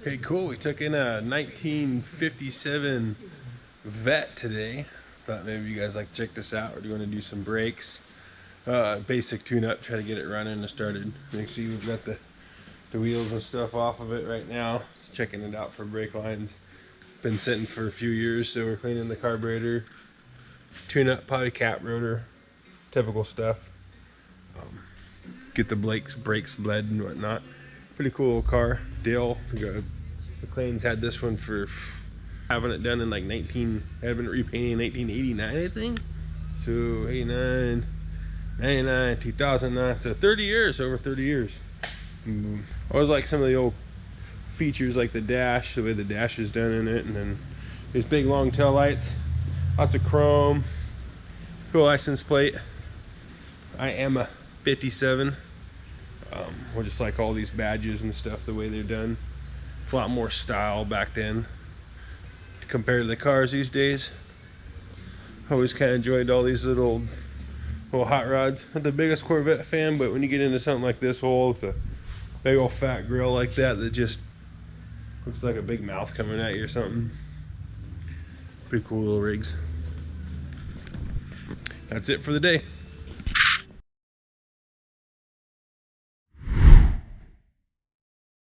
Okay, cool. We took in a 1957 Vette today. Thought maybe you guys like to check this out. We're going to do some brakes, basic tune-up, try to get it running and started. Make sure we've got the wheels and stuff off of it right now. Just checking it out for brake lines. Been sitting for a few years, so we're cleaning the carburetor, tune-up, probably cap rotor, typical stuff. Get the brakes bled and whatnot. Pretty cool little car. Dale McLean's had this one for having it done in like had been repainted in 1989, I think. So 89, 99, 2009. So 30 years, over 30 years. I always like some of the old features, like the dash, the way the dash is done in it, and then these big long tail lights, lots of chrome, cool license plate. I am a 57. I just like all these badges and stuff, the way they're done. A lot more style back then compared to the cars these days. Always kind of enjoyed all these little hot rods. Not the biggest Corvette fan, but when you get into something like this hole with a big old fat grill like that just looks like a big mouth coming at you or something. Pretty cool little rigs. That's it for the day.